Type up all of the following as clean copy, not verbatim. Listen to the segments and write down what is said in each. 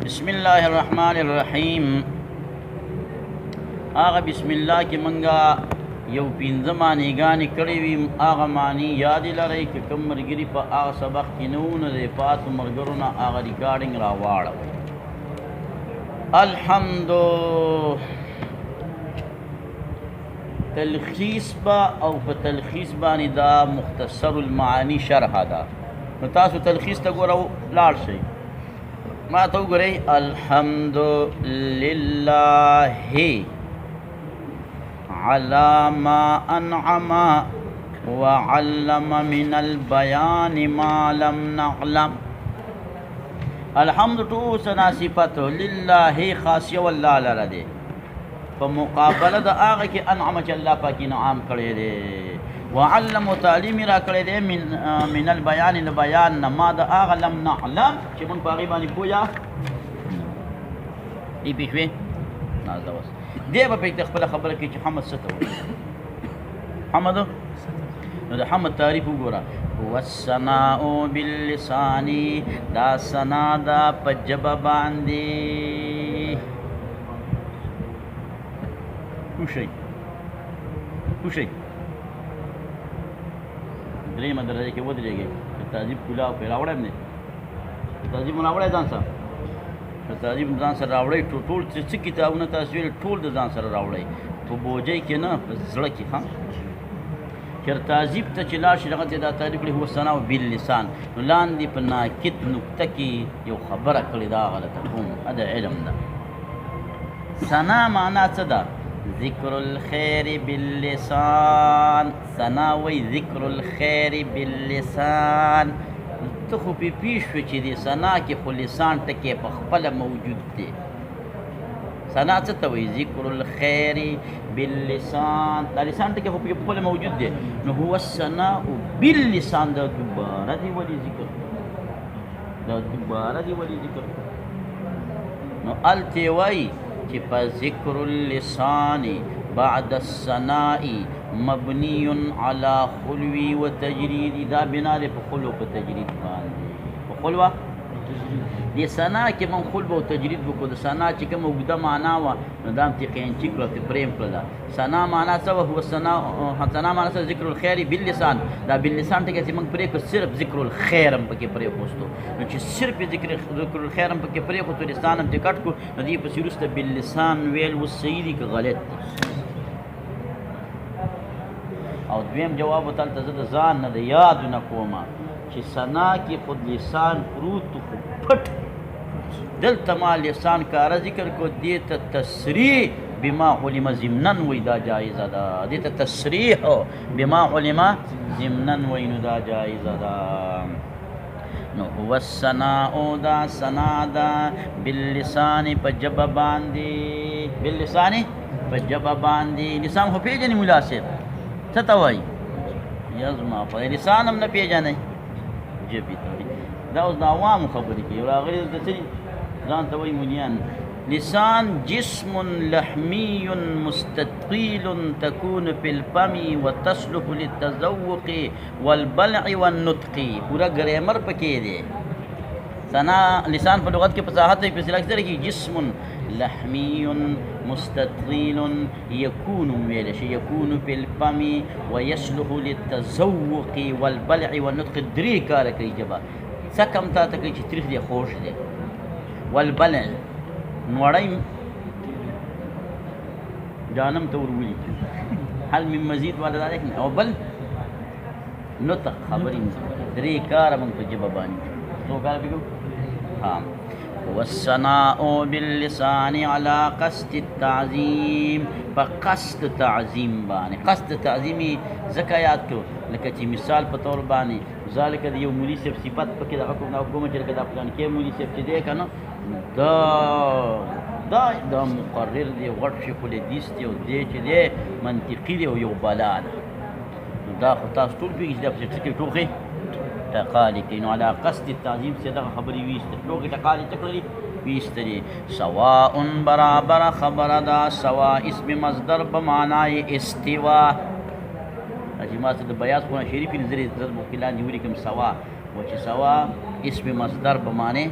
بسم الله الرحمن الرحیم. آغا بسم الله کی منگا یو پینځه معنیګانې کړې وي، هغه معنی یاد لرئ. که کوم ملګري په هغه سبق کې نه وو، نو د پاتو ملګرو نه هغه ریکارډینګ راواړوئ. الحمد تلخیص با او په تلخیص باندې دا مختصر المعانی شرح ده. نو تاسو تلخیص ته ګوره لاړ شئ، ما ته وګورئ. الحمد لله على ما انعم وعلم من البيان ما لم نعلم. الحمد تو سنا صفت لله خاصیه والله لره دی، په مقابله د هغه کې انعم چې الله پاک انعام کړی دی. وعلم تعلیم را کړی دی من البیان د بیان نه، ما د هغه لم نعلم چې موږ په هغې باندې پوهه ای پېښ وې نازده وس دی به پکې خپله خبره کوي چې حمد څه ته وایي. حمد نو د حمد تعریف وګوره. هو الثناء باللسان، دا ثنا ده په ژبه باندې. وشئ وشئ درېیمه درجه کې ودرېږئ. تهذیب کلاو پرې راوړی م دی، تهذیب مو راوړی ځان سره، تهذیب ځان سره راوړئ. ټول څه کتابونه تاسو ویل ټول د ځان سره راوړئ، په بوجۍ کې نه، په زړه کې. ښه چېر تهذیب ته چې لاړ شي، هغه ته دا تعریف کړي هو الثناء باللسان. نو لاندې په ناکت نقطه کې یو خبره کړې ده، هغه لکه کوم دا علم ده. ثنا معنا څه ده؟ ذکر الخیر باللسان. ثنا وی ذکر الخیر باللسان. ته خو پې پوه شوې چې د ثنا کې خو لسان ټکی په خپله موجود دی. ثنا څه ته وایي؟ ذکر الخیر باللسان. دا لسان ټکی خو په خپله موجود دی. نو هو الثناء باللسان، دا دوباره دی ولې ذکر؟ دا دوباره دی ولې ذکر؟ نو هلته وایي چې په ذکر اللسان بعد الثناء مبنی علی خلوی و تجرید. دا بنا دی په خلو په تجرید باندې. په خلوه د ثنا کې من خلو او تجرید وکړو. د ثنا چې کوم اوږده معنا وه، نو دا هم ترې قینچي کړه، ترې پرېم کړله. ثنا معنا څه وه؟ هو ثنا معنا څه؟ ذکر الخیر باللسان. دا باللسان ټکی چې موږ پرېښو، صرف ذکر الخیر هم پکې پرېښوستو. نو چې صرف ذکر الخیر هم پکې پرېښوتو، لسان هم ترې کټ کړو، نو دې پسې وروسته باللسان ویل اوس صحیح دي که غلط دي؟ او دویم جواب ورته هلته زه د ځان نه د یادو نه کومه چې ثنا کې خود لسان پروت خو پټ. دلته ما لسان کاره ذکر کو، دې ته تصریح بما علم ضمنا وی دا جایزه ده. دې ته تصریح بما علم ضمنا وی نو دا جایزه ده. نو هو الثناء دا ثنا ده باللسان په ژبه باندې. باللسان په ژبه باندې. لسان خو پېژنې ملا صاحب څه ته وایي؟ یا زما په لسان هم نه پېژنئ، ژبې ته وایي. دا اوس د عوامو خبرې کوي. راغلي دلته څه ځان ته وایي ملیان. لسان جسم لحمي مستطيل تكون في الفم وتصلح للتذوق والبلع والنطق. پورا ګریمر پکې دی. ثنا لسان په لغت کې فصاحت په اصطلاح کې کې جسم لحمي مستطيل يكون ویل شي، يكون في الفم ويصلح للتذوق والبلع والنطق. درې کاره کوي ژبه. څه کم تا ته کوي چې تریخ دی، خوږ دی. والبلع نوړی جانم ته ورولي. هل من مزید بعد ذلك؟ او بل نطق خبرې درې کاره موږ په ژبه باندې څو کاره پکې. ها والثناء باللسان على قصد التعظیم. په قصد تعظیم باندې. قصد تعظیمي ځکه یاد کړو لکه چې مثال په طور باندې ذالک د یو مولي صاحب صفت پکې دغه کوم چې لکه دا پلان کې مولي صاحب چې دی که نه، دا مقرر دی، غټ شیخ الحدیث دی، او دی چې دی منطقي دی، او یو بلا ده. نو دا خو تاسو ټول پوهېږئ چې دا پسې ټکې ټوخې ټقالې کوي. نو علا قصد تعظیم سې دغه خبرې ویسته، ټوکې ټقالې څه کړلي ویسته دي. سواء برابر خبره ده. سوا اسم مصدر په معنای استوا. چې ما څه د بیاض قرآن شریف یې زه مخکې لاندې ولیکم سوا، و چې سوا اسم مصدر په معنی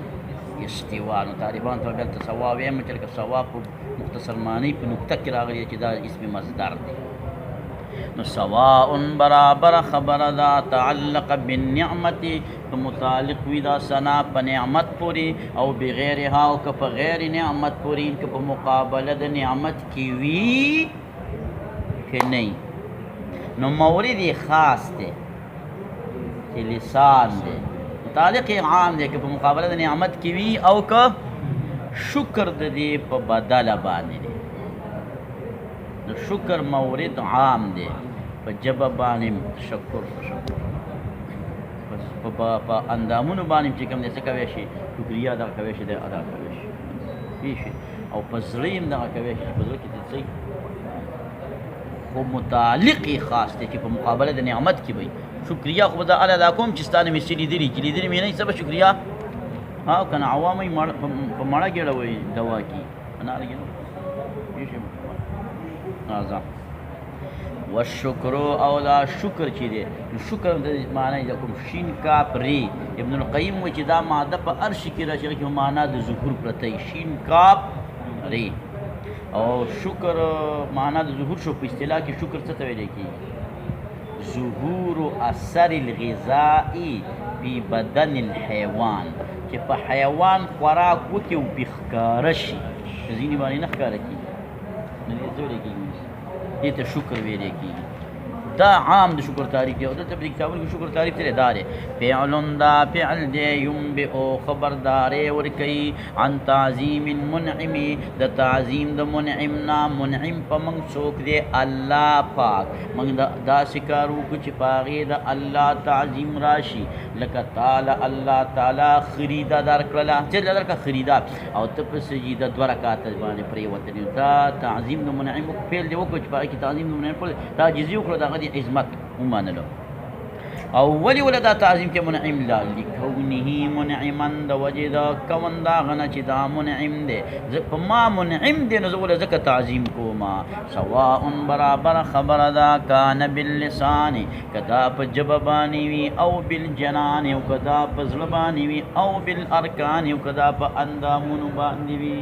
استوا. نو طالبان ته دلته سوا وایم چې لکه سوا په مختصر معنی په نقطه کې راغلی چې دا اسم مصدر دی. نو سواء برابر خبر دا تعلق بالنعمت په متعلق وي دا ثنا په نعمت پوری او بغیرها او که په غیر نعمت پوری که په مقابله د نعمت کې وي که نه. نو مورد خاص دی چې لسان دی، متعلق عام دی که په مقابله د نعمت کې وي او که شکر د دې په بدله باندې دی. نو شکر مورد عام دی، په ژبه باندې تشکر په اندامونو باندې چې کوم دی څه کوی شي شکریا دغه کوی شي دی ادا کوی شي پوه شي، او په زړه یې هم دغه کوی شي په زړه کې څه خو متعلق خاص دی چې په مقابله د نعمت کې وي. شکریا خو به دا ادا کوم چې ستا نه مې څه لیدلي چې لیدلي مې نه څه به شکریا ها که نه عوام یې په مړه ګېډه وایي دوا کې انار ګېډه پوه شي راځه. والشکر او لا شکر چې دی نو شکر د معنی د کوم شین کاف ری ابن القیم وایي چې دا ماده په هر شي کې راشي چې معنا د ظهور پرته شین کاف ری. او شکر معنا د ظهور شو په اصطلاح کې شکر څه ته ویل کېږي؟ ظهور اثر الغذائي فی بدن الحیوان، چې په حیوان خوراک وکړي او پې ښکاره شي ځینې باندې نه ښکاره کېږي نو دې څه ویلی کېږي؟ دې ته شکر ویلی کېږي. دا عام د شکر تعریف دی او دلته په کتابونو کې شکر تعریف دی دا دی فعل دا فعل دی ينبئ خبرداری ورکوي عن تعظیم المنعم د تعظیم د منعم نه. منعم په موږ څوک دی؟ الله پاک. موږ داسې کار وکړو چې په هغې د الله تعظیم راشي لکه تعالی الله تعالی خریده درکړله چې درکړه خریده او ته په سجیده دوه رکعاته باندې پرېوتلې دا تعظیم د منعم فعل دی وکړو چې په هغې کې تعظیم د منعم تعجیزي وکړو د هغه عظمت ومنلو. او ولې ولې دا تعظیم کې منعم لا لکونه منعما د وجې د کون د هغه نه چې دا منعم دی په ما منعم دی نو زه ولې ځکه تعظیم کوما. سواء برابر خبره ده کان باللسان که دا په ژبه باندې وي او بالجنان او که دا په زړه باندې وي او بالارکان او که دا په اندامونو باندې وي.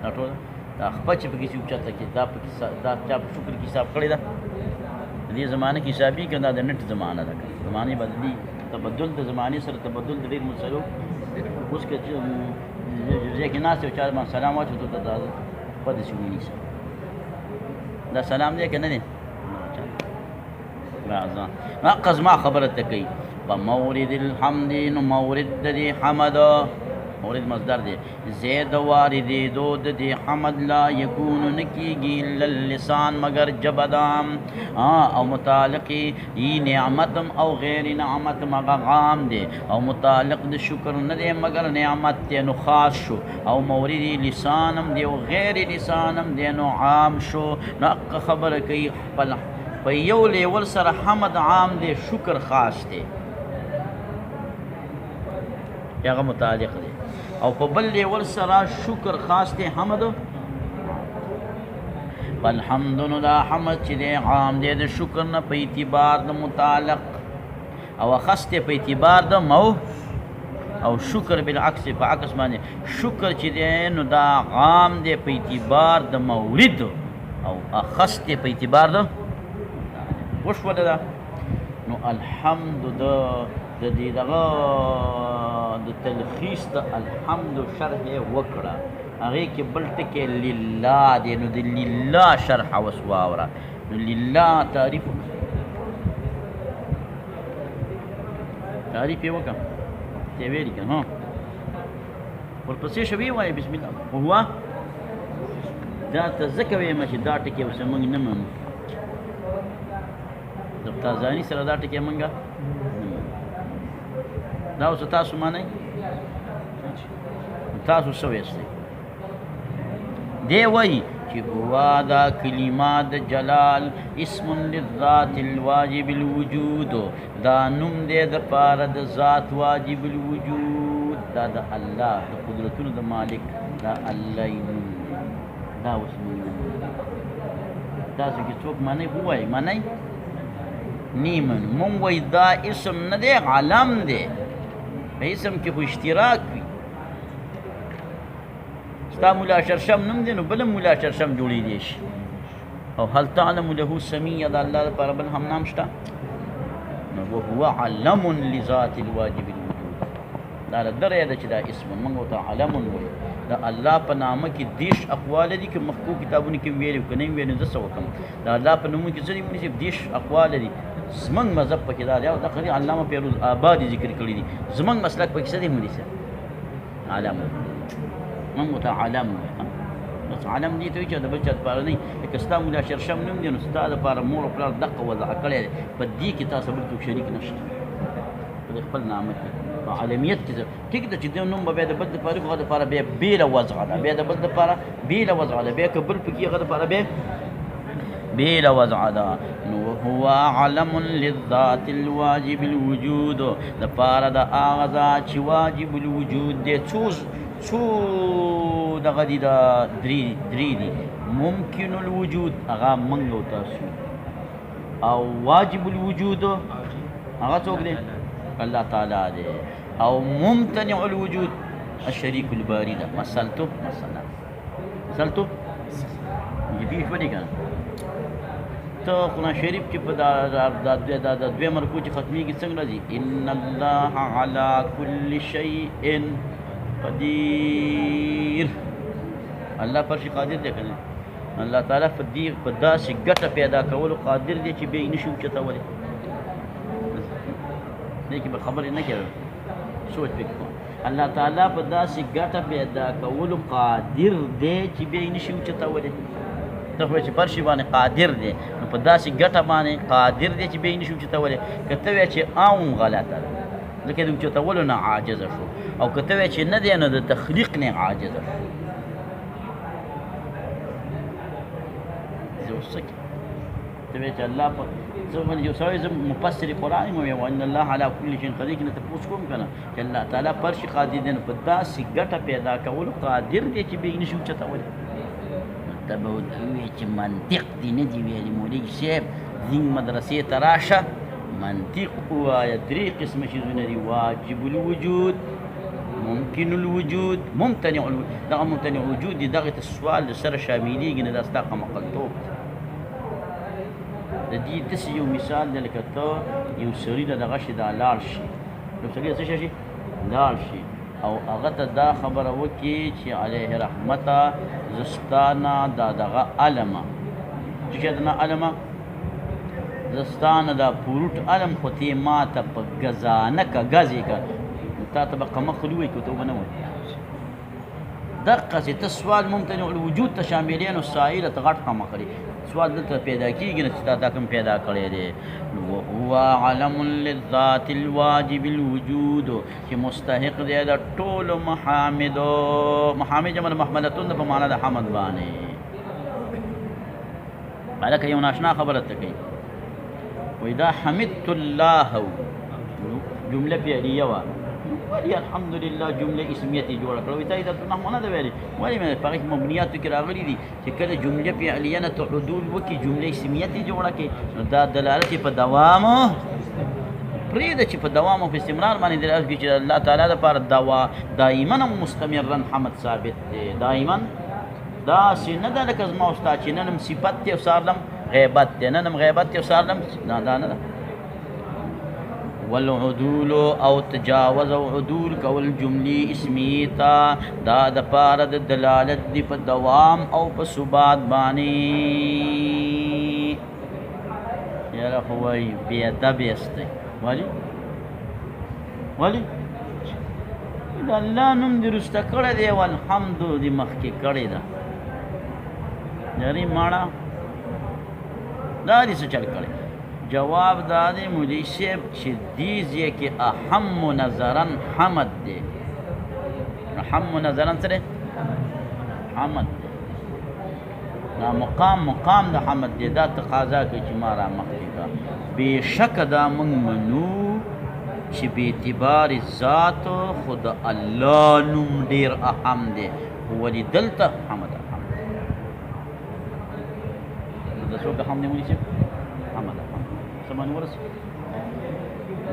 دا ټول دا خپه چې پکې چې اوچته کې دا پکې دا چا په شکر کې حساب کړې ده د دې زمانه کې حسابي که دا د نټ زمانه ده زمانې بدلي تبدل د زمانې سره تبدل د ډېر مسلو. اوس که ځای کې ناست یو چا باندې سلام واچو ته دا خپه داسې ونیسه دا سلام دی که نه دی؟ راځه حقه زما خبره ته کوي په مورد الحمد. نو مورد د دې حمد مورد مصدر دی زید واردېدو د دې حمد لا یکون نکیږي الا اللسان مگر جبدام او متعلق ای نعمتم او غیر نعمتم هغه عام دی او متعلق د شکر نه دی مگر نعمت دی نو خاص شو او مورد لسانم دی او غیر لسانم دی نو عام شو. نو حق خبره کوي خپل په یو لیول سره حمد عام دی شکر خاص دی هغه متعلق دی او په بل لیول سره شکر خاص دی حمد. فالحمد نو دا حمد چې دی عام دی د شکر نه په اعتبار د متعلق او اخص دی په اعتبار د مو او شکر بالعکس په عکس باندې شکر چې دی نو دا عام دی په اعتبار د مورد او اخص دی په اعتبار د وشوله ده. نو الحمد د دې دغه د تلخیص د الحمد شرح یې وکړه هغې کې بل ټکی لله دی نو د لله شرح اوس واوره. نو لله تعریف یې وکړه ته یې ویلي که نه ورپسې شوي وایي بسم الله وهو دا ته ځکه ویمه چې دا ټکي اوس موږ نه منو د تازاني سره دا ټکي موږ دا اوس تاسو منئ تاسو څه ویستئ دی وایي چې هو دا کلمات جلال اسم للذات الواجب الوجود دا نوم دی د پاره د ذات واجب الوجود دا د الله د قدرتونو د مالک دا الله نوم دا اوس موږ تاسو کې څوک منئ ووایئ منئ نی منو مونږ وایي دا اسم نه دی علم دی په اسم کې خو اشتراک وي. ستا ملا شرشم نوم دی نو بل هم ملا شرشم جوړېدی شي. او هل تعلم له سمیه د الله لپاره بل هم نام شته؟ نو وهو علم لذات الواجب الوجود. دا درې ده چې دا اسم موږ ورته علم وایو. د الله په نامه کې دیش اقوال دي که مخکو کتابونو کې ویلي که نه ویلي زه څه وکړم. د الله په نومونو کې څه دي مولوي صاحب؟ دیش اقوال دي. زمونږ مذهب پکې دا دی او دا خري علامه فیروز آبادي ذکر کړي دي. زمونږ مسلک پکې څه دی مولوي صاحب؟ علم. موږ ورته علم وایو. بس علم دي ته وایي چې د بل چا دپاره نه وي. لکه ستا ملا شرشم نوم دی نو ستا دپاره مور او پلار دقه وضع کړی دی. په دې کې تاسو بل څوک شریک نشته په دې خپل نامه کې. په عالمیت کې ټیک ده چې د نوم به بیا د بل دپاره هغه دپاره بیا بېله وضعه ده، بیا د بل دپاره بېله وضعه ده، بیا که بل پکې هغه دپاره بیا بېله وضعه ده. نو هو علم للذات الواجب الوجود، دپاره د هغه ذات چې واجب الوجود دی. څو دغه دي دا درې دي. ممکن الوجود هغه موږ او تاسو، او واجب الوجود هغه څوک دی؟ الله تعالی دی. او ممتنع الوجود الشریک الباری ده. مثلتو جدي شوې کنه ته قرآن شریف کې په دا دویم رکوع چې ختمیږي څنګه راځي؟ ان الله علی کل شیء قدیر. الله پر شي قادر دی کنه. الله تعالی په داسې ګټه پیدا کولو قادر دی چې بیا یې نشي اوچتولی. دې کې به خبرې نه کوي، سوچ پکې کوه. الله تعالی په داسې ګټه پیدا کولو قادر دی چې بیا یې نشي اوچتولی. ته خو چې پر شي باندې قادر دی نو په داسې ګټه باندې قادر دی چې بیا یې نشي اوچتولی. که ته وایې چې اوم غلطه ده ځکه د اوچتولو نه عاجزه شو، او که ته وایې چې نه دی نو د تخلیق نه عاجزه شو. زه اوس څه کوم؟ ته وایې چې الله په زه یو سړی زه مفسر قرآن یم ویم ان الله علی کل شیء قدیر، که نه تپوس کوم که نه چې الله تعالی پر شي قادر دی نو په داسې ګټه پیدا کولو قادر دی چې بیا یې نشي اوچتولی. ته به ورته ووایې چې منطق دې نه دي ویلي مولوي صاحب، زینګ مدرسې ته راشه منطق ووایه. درې قسمه شیزونه دي: واجب الوجود، ممکن الوجود، ممتنع الوجود. دغه ممتنع الوجود دی دغه ته سوال سره شاملېږي نه، دا ستا قمقلتوب دی. د دې داسې یو مثال دی لکه ته یو سړي ته دغه شي دا لاړ شي، یو سړي ته څه شي؟ لاړ شي او هغه ته دا خبره وکړي چې علیه رحمته زه ستا نه دا دغه علمه چې شی نه علمه زه ستا نه دا پروټ علم خو ته یې ما ته په ګزانه که ګزې که تا ته به قمقل ووایي که ته به نه وایي. دقسې ته سوال ممتنع الوجود ته شاملې نو سایله ته غټ قمقل سوال دلته پیدا کېږي نه چې تا دا کوم پیدا کړی دی. وهو علم للذات الواجب الوجود، چې مستحق دی د ټولو محامدو. محامد جمع محمدتون په معنا د حمد باندې. هلکه یو ناشنا خبره ته کوي، وایي دا حمدت الله جمله فعلیه وه، ولې الحمدلله جمله اسمیت یې جوړه کړه. وایي تا یې دا نحو نه ده ویلې، ولې مې په هغې کې مبنیاتو کې راغلي دي چې کله جمله فعلیه نه ته عدول وکړي جمله اسمیت یې جوړه کړي نو دا دلالت یې په دوام پرېږده چې په دوام او په استمرار باندې دلالت کوي چې الله تعالی دپاره دایما مستمرا حمد ثابت دی. دایما داسې نه ده لکه زما او ستا چې نن هم صفت دی او سهار هم غیبت دی، نن هم غیبت دی او سهار هم دا نه ده. والعدول او تجاوز او عدول کول جملې اسمیې ته دا دپاره د دلالت دی په دوام او په ثبات باندې. یاره خو وایي بېادب یاست دی. ولې د الله نوم دې وروسته کړی دی او الحمد دې مخکې کړې ده. یارې ماړه دا دې څه چل کړی؟ جواب دا دی مولوي صاحب چې دې ځای کې اهم نظرا حمد دی. اهم نظرا څه دی؟ حمد دی. دا مقام د حمد دی. دا تقاضا کوي چې ما را مخکې کړه. بېشکه دا موږ منو چې بې اعتبار ذات خو د الله نوم ډېر اهم دی، ولې دلته حمد اهم دی. د څوک اهم دی مولوي صاحب؟ حمد اهم. سمانه ورسې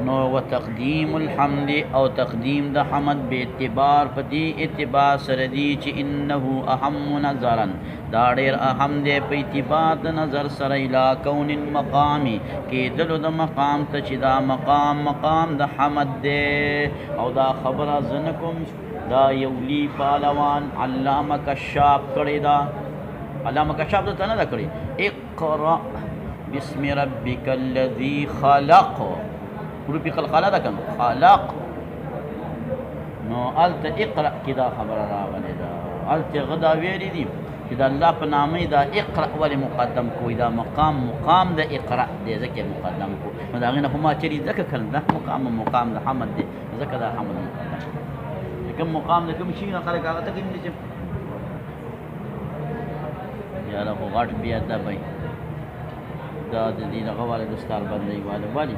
نو و تقدیم الحمد او تقدیم د حمد به اعتبار پدی اعتبار سره دی چې انه اهم نظرا دا ډیر اهم دی په اعتبار د نظر سره الی کون المقام کې دلو د مقام ته چې دا مقام د حمد دی او دا خبره زنکم دا یولی پالوان علامه کشاف کړی دا علامه کشاف ته نه دا کړی اقرا بسم ربک الذی خلق روپی خلقاله دا کنه خلق نو الته اقرا کی دا خبره راغلی دا الته غدا ویری دی چې دا الله په نامه دا اقرا ولی مقدم کوی دا مقام د اقرا دی ځکه مقدم کو نو دا غنه هم چری ځکه کړه دا مقام د حمد دی ځکه دا حمد مقدم کوم مقام د کوم شي نه خلک هغه ته کوم دي یا له غاټ بیا دا بای دا د دې هغه والے دستار باندې والی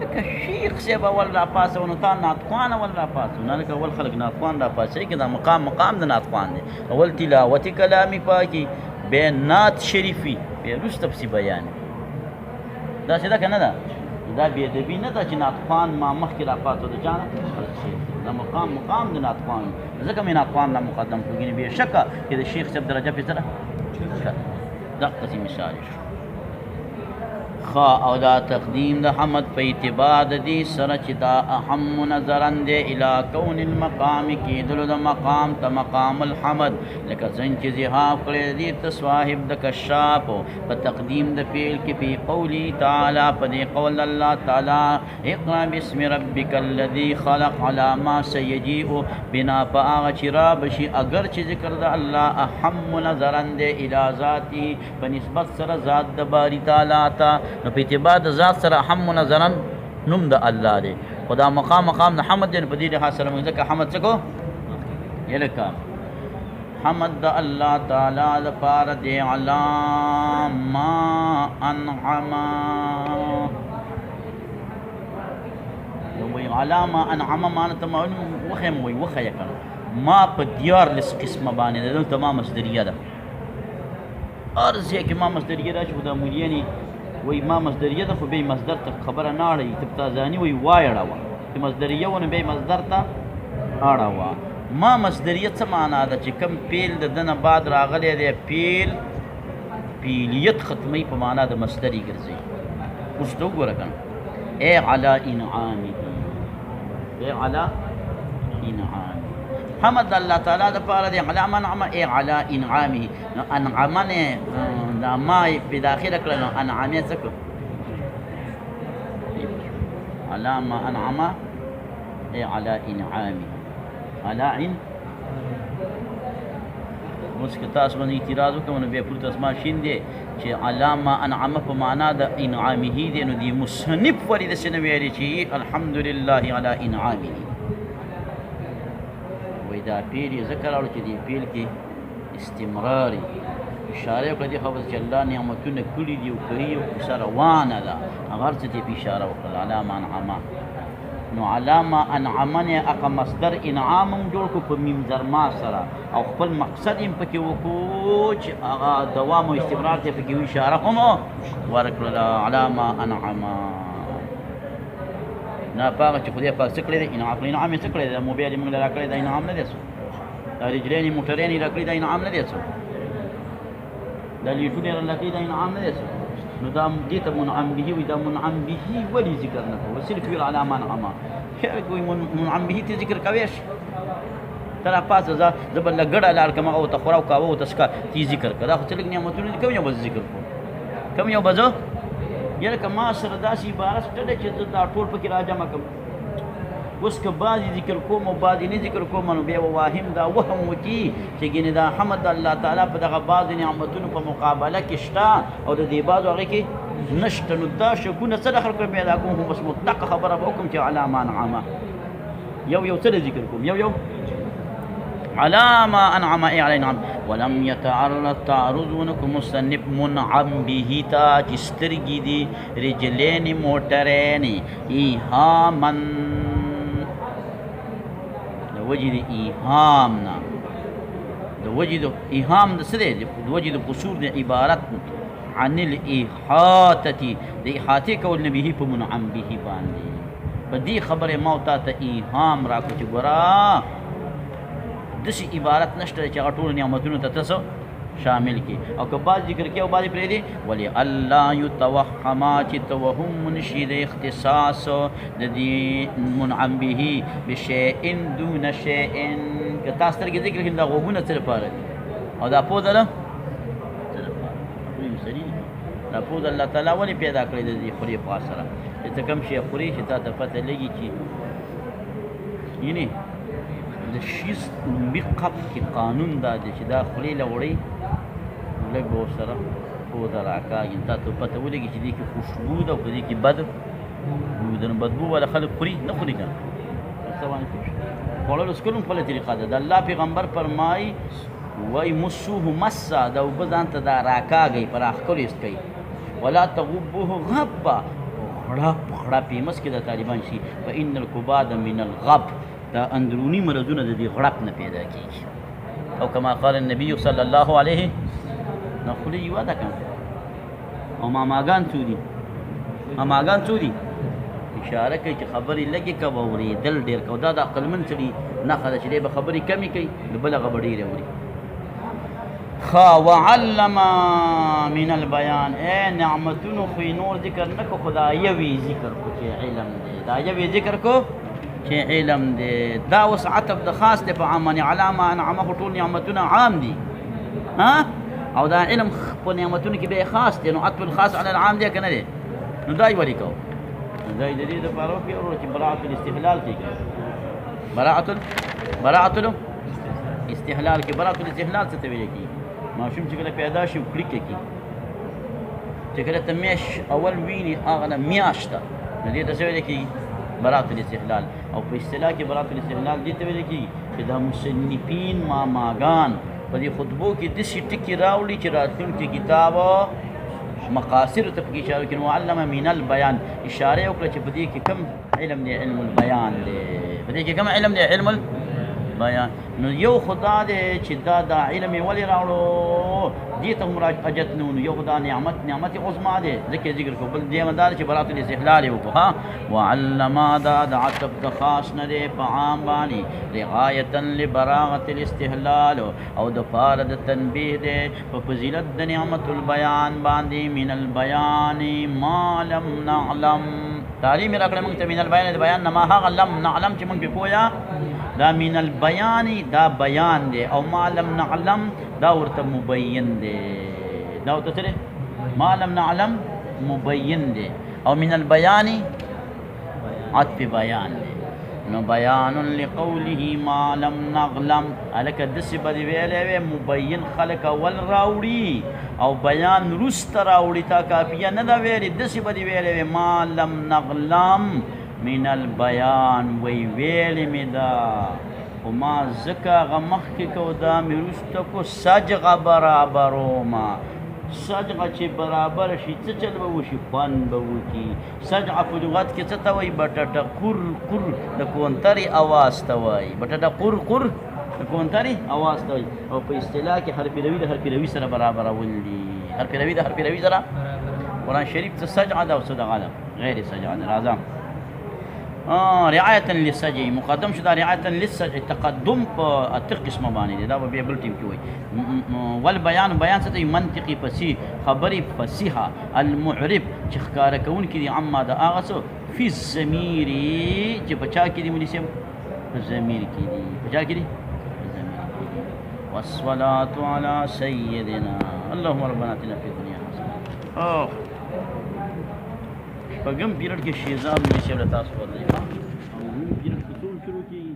که شیخ صاحب اول را پاسه نو تا ناطقان اول را پاسه نه لکه اول خلق ناطقان را پاسه که دا مقام د ناطقان دی اول تلاوت کلامی پاکی بے نعت شریفی بے رست پسی بیان دا سیده که نه دا دا بے ادبی نه دا چې ناطقان ما مخکې را پاسه د جانه دا مقام د ناطقان ځکه مې ناطقان را مقدم کړو بے شکه چې د شیخ صاحب درجه پې سره دا قسم مثال شو خا او دا تقدیم د حمد په اعتبار د دې سره چې دا اهم نظرن دی الی کون المقام کېدلو د مقام ته مقام الحمد لکه څنګه چې ذهاب کړی دی ته صاحب د کشاف په تقدیم د فعل کې په قولی تعالی په دې قول الله تعالی اقرا بسم ربک الذی خلق علی ما سیجیء بنا په هغه چې را بشي اگر چې ذکر د الله اهم نظرن دی الی ذاتی په نسبت سره ذات د باری تعالی ته نو په اعتبار د ذات سره هم نظرن نوم د الله دی خدا مقام د حمد دی په دې لحاظ سره موږ ځکه حمد څه کو یلکه حمد د الله تعالی لپاره دی علامه انعم نو وی علامه انعم معنی ته وخم وی وخه یکن ما په دیار لس قسمه باندې د تمام مصدریه ده ارزه کې ما مصدریه راشي خدا مولیانی وی ما مصدریه ده خو به مصدر ته خبره نه اړی تبتازانی وی وای اړه چې مصدریه ونه به مصدر ته اړه ما مصدریه څه معنا ده چې کم پیل د دنه بعد راغلی دی پیلیت ختمی په معنا د مصدری ګرځي اوس ته وګوره کنه ای علی انعامه ای علی انعامه حمد الله تعالی د پاره دی علی منعم ای علی انعامه نو انعمنه دا ما په داخله کړه نو انعامه څه کو علی ما انعم ای علی انعامه علی ان اوس که تاسو باندې اعتراض وکړو نو بیا پورته اسما شین دی چې علامه انعم په معنا د انعامه دی نو دی مصنف ولې داسې نه ویلي چې الحمدلله علی انعامه وی دا پیل یې ذکر اړو چې دی پیل کې استمراري اشاره وکړه دې خبره چې الله نعمتونه کړي دي او کوي او کیسه روانه ده هغه هر څه ته په اشاره وکړه علامه انعمه نو علامه انعمنه اقا مصدر انعام هم جوړ کو په میم ضرما سره او خپل مقصد هم پکې وکړو چې هغه دوام او استمرار ته پکې اشاره هم ورکړه علامه انعمه نه پاغه چې خدای پاک څه کړی دی انعام یې څه کړی دی موبایل یې موږ له راکړی دا انعام نه دی څه دا رجلین موټرین یې راکړي دا انعام نه دی څه دا لیټونه یې راکړي دا انعام نه دی څه نو دا دې ته منعم به وي دا منعم به ولې ذکر نه کوو صرف ویل علامه انعمه کوي منعم به ته ذکر کویش تر پاسه زه بل ګړه لار کوم او ته خوراو کاوه او تسکا تی ذکر کړه خو تلک نعمتونه کوم یو ذکر کو کوم یو بزو یره کما سره داسې عبارت ټډه چې دا ټول پکې راجمع کوم اوس که بعضې ذکر کوم او بعضې نه ذکر کوم نو بیا واهم دا وهم وکړي چې ګینې دا حمد الله تعالی په دغه بعضې نعمتونو په مقابله کې شته او د دې بعضو هغې کې نشته نو دا شکونه څه دخل کړم پیدا کوم خو بس مطلقه خبره به وکړم چې علامه انعمه یو څه ذکر کوم یو علامه انعم ای علی نعم ولم يتعرض تعرضونکم مصنف منعم به تا چې سترګې دي رجلین موټرین ایهامن وجد ایهامنا د وجد ایهام د څه دی د وجد قصور د عبارت عن الاحاطه د احاطه کول نبی په منعم به باندې په دې خبره ما او تا ته ایهام راکړو چې ګوره داسې عبارت نشته چې هغه ټولو نعمتونو ته تاسو شامل کی او که بعض ذکر کیا او بعض پرې دی ولی الله یتوهما چې توهم منشي د اختصاص د دې منعم به بشیء دون شیء که تاسو ترګه ذکر کړي دا غوونه څه لپاره او دا پوه ده دا پوه الله تعالی ولې پیدا کړی د دې خوري په سره چې ته کوم شی خوري چې تا ته پته لګي چې یعنی د شیز مقب کې قانون دا دی چې دا خولې له وړی لږ به ورسره پوه ده راکاږي تا ته پته ولګي چې دې کې خوشبو ده او په دې کې بد بو ده نو بدبو والا خلک خوري نه خوري که نه څه باندې پوه شو خوړلو څکلو خپله طریقه ده د الله پیغمبر فرمایي وای مسوه مسه د اوبه ځان ته دا راکاږئ په راښکلو ایست کوي ولا تغبوه غبه غړپ غړپ یې مس کې د طالبان شي فان الکباد من الغب دا اندروني مرضونه د دې غړپ نه پیدا کېږي او کما قال النبي صلی الله علیه نو خولې یوه ده که او ماماګان څو دي ماماګان څو دي اشاره کوي چې خبرې لږې کوه اورېدل ډېر کوه دا د عقلمند سړي نښه ده چې دی به خبرې کمې کوي نو بله هغه به ډېرې اوري وعلم من البیان اے نعمتونو خو نور ذکر نه کو خدا یوی ذکر کو چې علم دی دا یوی ذکر کو چې علم دی دا اوس عطف د خاص دی په عام باندې علامه انعمه ټول نعمتونه عام دي ها او دا علم په نعمتونو کې به خاص دی نو عطف الخاص على العام دی که نه دی نو دا یې ولې کوو دا یې د دې دپاره وکړو چې براعة الاستحلال کېږي براعة الاستحلال کې براعة الاستحلال څه ته ویل کېږي ماشوم چې کله پیدا شي کلیک کوي چې کله ته میاشت اول ویني هغه نه میاشت ده نو دې ته څه ویل کېږي براعة الاستحلال او په اصطلاح کې براعة الاستحلال دې ته ویل کېږي چې دا مصنفین ماماګان په دې خطبو کې داسې ټکي راوړي چې راتلونکي کتاب مقاصدو ته پکې اشاره وکړي معلم من البیان اشاره یې وکړه چې په دې کې کوم علم دی علم البیان دی په دې کې کوم علم دی علم بیان نو یو خدا دی چې دا علم یې ولې راوړو دې ته حاجت نه نو یو خدا نعمت عظما دی ځکه ذکر کو بل دې مدار چې براعة الاستحلال یې وکړو ها وعلم دا د عطف د خاص نه دی په عام باندې رعایة لبراعة الاستحلال او د پاره د تنبیه دی په فضیلت د نعمت البیان باندې من البیان ما لم نعلم تعلیم یې راکړی موږ ته من البیان د بیان نه ما هغه لم نعلم چې موږ پې پوهه دا من البیان دا بیان دی او ما لم نعلم دا ورته مبین دی دا ورته څه دی ما لم نعلم مبین دی او من البیان عطف بیان دی نو بیان لقوله ما لم نعلم هلکه داسې به دې ویلی وی مبین خلک اول راوړي او بیان وروسته راوړي تا کافیه نه ده ویلې داسې به دې ویلی وی ما لم نعلم من البیان وی ویلې مې ده خو ما ځکه هغه مخکې کو دا مې وروسته کو سجغه برابرومه سجغه چې برابر شي څه چل به وشي خوند به وکړي سجغه په لغت کې څه ته وایي بټټه قر قر د کونترې اواز ته وایي بټټه قر قر د کونترې اواز ته وایي او په اصطلاح کې حرف روي د حرف روي سره برابرول دي حرف روي د حرف روي سره قرآن شریف څه سجعه ده او څه دغه ده غیر سجعه ده راځه رعایة للسجع مقدم شو دا رعایة للسجع تقدم په اته قسمه باندې دی دا به بیا بل ټیم کې وایي والبیان بیان څه ته منطقي فصیح خبرې فصیحه المعرب چې ښکاره کوونکي دي عما د هغه څه فی الضمیر چې په چا کې دي مولي صاحب په ضمیر کې دي په چا کې دي په ضمیر کې دي والصلاة علی سیدنا اللهم ربنا اتنا فی الدنیا حسنه په کوم پیریډ کې شیزاب مولي صاحب له تاسو ورلې او کوم پیریډ کې ټول شروع کېږي